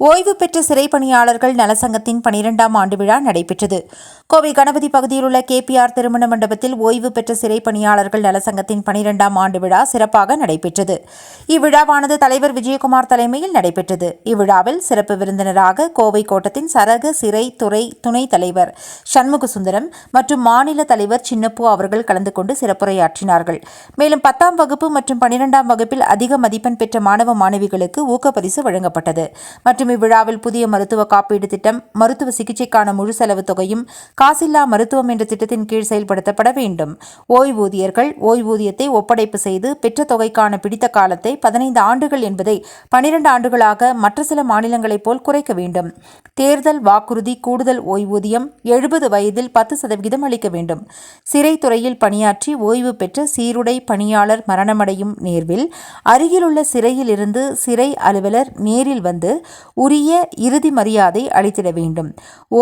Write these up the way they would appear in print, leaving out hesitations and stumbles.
ஓய்வு பெற்ற சிறை பணியாளர்கள் நலசங்கத்தின் 12ஆம் ஆண்டு விழா நடைபெற்றது. கோவை கணபதி பகுதியில் உள்ள KPR திருமண மண்டபத்தில் ஓய்வு பெற்ற சிறை பணியாளர்கள் நலசங்கத்தின் 12ஆம் ஆண்டு விழா சிறப்பாக நடைபெற்றது. இவ்விழாவானது தலைவர் விஜயகுமார் தலைமையில் நடைபெற்றது. இவ்விழாவில் சிறப்பு விருந்தினராக கோவை கோட்டத்தின் சரக சிறை துறை துணைத் தலைவர் சண்முகசுந்தரம் மற்றும் மாநில தலைவர் சின்னப்பு அவர்கள் கலந்து கொண்டு சிறப்புரையாற்றினார்கள். மேலும் 10ஆம் வகுப்பு மற்றும் 12ஆம் வகுப்பில் அதிக மதிப்பெண் பெற்ற மாணவ மாணவிகளுக்கு ஊக்கப்பரிசு வழங்கப்பட்டது. மற்றும் இவ்விழாவில் புதிய மருத்துவ காப்பீடு திட்டம், மருத்துவ சிகிச்சைக்கான முழு செலவு தொகையும் காசில்லா மருத்துவம் என்ற திட்டத்தின் கீழ் செயல்படுத்தப்பட வேண்டும். ஓய்வூதியர்கள் ஓய்வூதியத்தை ஒப்படைப்பு செய்து பெற்ற தொகைக்கான பிடித்த காலத்தை 15 ஆண்டுகள் என்பதை 12 ஆண்டுகளாக மற்ற சில மாநிலங்களைப் போல் குறைக்க வேண்டும். தேர்தல் வாக்குறுதி கூடுதல் ஓய்வூதியம் 70 வயதில் 10% அளிக்க வேண்டும். சிறைத்துறையில் பணியாற்றி ஓய்வு பெற்ற சீருடை பணியாளர் மரணமடையும் நேர்வில் அருகிலுள்ள சிறையில் இருந்து சிறை அலுவலர் நேரில் வந்து உரிய இறுதி மரியாதை அளித்திட வேண்டும்.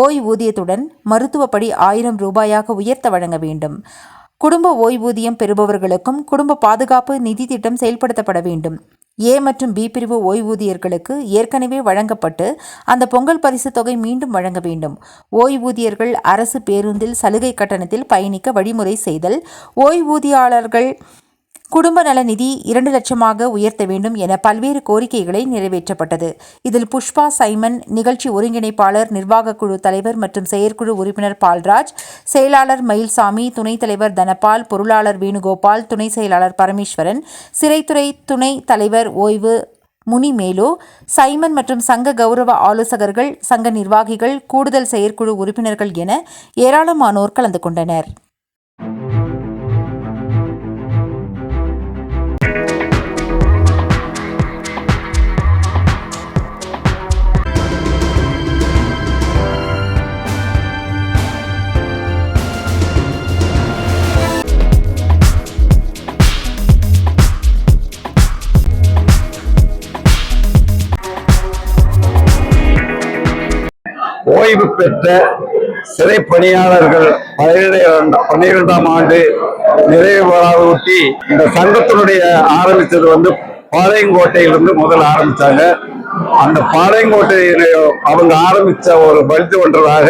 ஓய்வூதியத்துடன் மருத்துவப்படி 1000 ரூபாயாக உயர்த்த வழங்க வேண்டும். குடும்ப ஓய்வூதியம் பெறுபவர்களுக்கும் குடும்ப பாதுகாப்பு நிதி திட்டம் செயல்படுத்தப்பட வேண்டும். A மற்றும் B பிரிவு ஓய்வூதியர்களுக்கு ஏற்கனவே வழங்கப்பட்டு அந்த பொங்கல் பரிசு தொகை மீண்டும் வழங்க வேண்டும். ஓய்வூதியர்கள் அரசு பேருந்தில் சலுகை கட்டணத்தில் பயணிக்க வழிமுறை செய்தல். ஓய்வூதியாளர்கள் குடும்ப நல நிதி 2 லட்சமாக உயர்த்த வேண்டும் என பல்வேறு கோரிக்கைகளை நிறைவேற்றப்பட்டது. இதில் புஷ்பா சைமன், நிகழ்ச்சி ஒருங்கிணைப்பாளர், நிர்வாக குழு தலைவர் மற்றும் செயற்குழு உறுப்பினர் பால்ராஜ், செயலாளர் மயில்சாமி, துணைத் தலைவர் தனபால், பொருளாளர் வேணுகோபால், துணை செயலாளர் பரமேஸ்வரன், சிறைத்துறை துணை தலைவர் ஓய்வு முனிமேலு, சைமன் மற்றும் சங்க கௌரவ ஆலோசகர்கள், சங்க நிர்வாகிகள், கூடுதல் செயற்குழு உறுப்பினர்கள் என ஏராளமானோர் கலந்து கொண்டனர். ஓய்வு பெற்ற சிறை பணியாளர்கள் 12ஆம் ஆண்டு நிறைவு விழாவொட்டி இந்த சங்கத்தினுடைய ஆரம்பித்தது பாளையங்கோட்டையிலிருந்து முதல் ஆரம்பிச்சாங்க. அந்த பாளையங்கோட்டையில அவங்க ஆரம்பிச்ச ஒரு பல்து ஒன்றதாக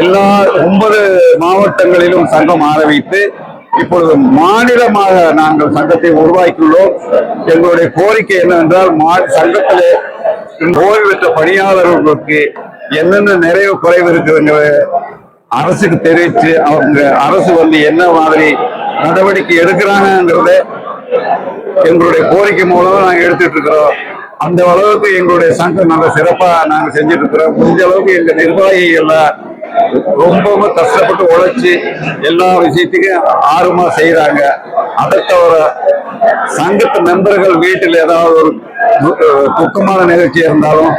எல்லா 9 மாவட்டங்களிலும் சங்கம் ஆரம்பித்து இப்பொழுது மாநிலமாக நாங்கள் சங்கத்தை உருவாக்கியுள்ளோம். எங்களுடைய கோரிக்கை என்னவென்றால் சங்கத்திலே ஓய்வு பெற்ற பணியாளர்களுக்கு என்னென்ன நிறைவு குறைவு இருக்குதுங்கிற அரசுக்கு தெரிவித்து அவங்க அரசு என்ன மாதிரி நடவடிக்கை எடுக்கிறாங்கிறத எங்களுடைய கோரிக்கை மூலம் நாங்கள் எடுத்துட்டு இருக்கிறோம். அந்த அளவுக்கு எங்களுடைய சங்கம் நல்ல சிறப்பா நாங்கள் செஞ்சுட்டு இருக்கிறோம். முடிஞ்ச அளவுக்கு எங்க நிர்வாகிகள் ரொம்பவும் கஷ்டப்பட்டு உழைச்சி எல்லா விஷயத்துக்கும் ஆர்வமா செய்யறாங்க. அதை தவிர சங்கத்து மெம்பர்கள் வீட்டில் ஏதாவது ஒரு துக்கமான நிகழ்ச்சி இருந்தாலும்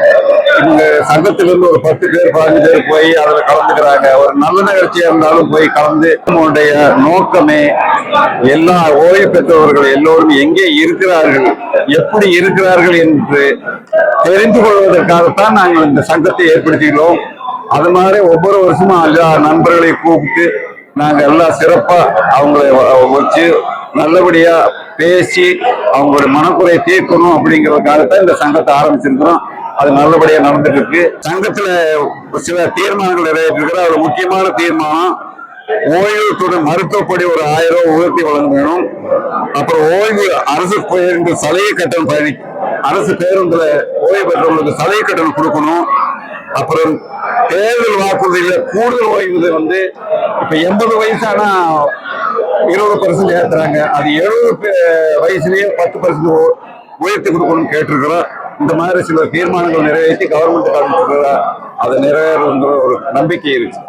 இவங்க சங்கத்திலிருந்து ஒரு 10 பேர் 15 பேர் போய் அதில் கலந்துக்கிறாங்க. ஒரு நல்ல நிகழ்ச்சியா இருந்தாலும் போய் கலந்து நம்முடைய நோக்கமே எல்லா ஓய்வு பெற்றவர்கள் எல்லோரும் எங்கே இருக்கிறார்கள், எப்படி இருக்கிறார்கள் என்று தெரிந்து கொள்வதற்காகத்தான் நாங்கள் இந்த சங்கத்தை ஏற்படுத்தினோம். அது மாதிரி ஒவ்வொரு வருஷமும் எல்லா நண்பர்களையும் கூப்பிட்டு நாங்கள் எல்லாம் சிறப்பா அவங்களை வச்சு நல்லபடியா பேசி அவங்களுடைய மனக்குறையை தீர்க்கணும் அப்படிங்கிறதுக்காகத்தான் இந்த சங்கத்தை ஆரம்பிச்சிருக்கிறோம். அது நல்லபடியா நடந்துட்டு இருக்கு. சங்கத்துல சில தீர்மானங்கள் நிறைவேற்றிருக்கிற ஒரு முக்கியமான தீர்மானம் ஓய்வுத்துடன் மருத்துவப்படி ஒரு 1000 ரூபாய் உயர்த்தி வழங்க வேணும். அப்புறம் ஓய்வு அரசு பேருந்து சலுகை கட்டணம் அரசு பேருந்துல ஓய்வு பெற்றவங்களுக்கு சலுகை கட்டணம் கொடுக்கணும். அப்புறம் தேர்தல் வாக்குறுதியில கூடுதல் ஓய்வு இப்ப 80 வயசானா 20% ஏற்றுறாங்க. அது 70 வயசுலயே 10% உயர்த்தி கொடுக்கணும்னு கேட்டிருக்கிறோம். இந்த மாதிரி சில தீர்மானங்கள் நிறைவேற்றி கவர்மெண்ட் அதை நிறைவேறுங்கிற ஒரு நம்பிக்கை இருக்கு.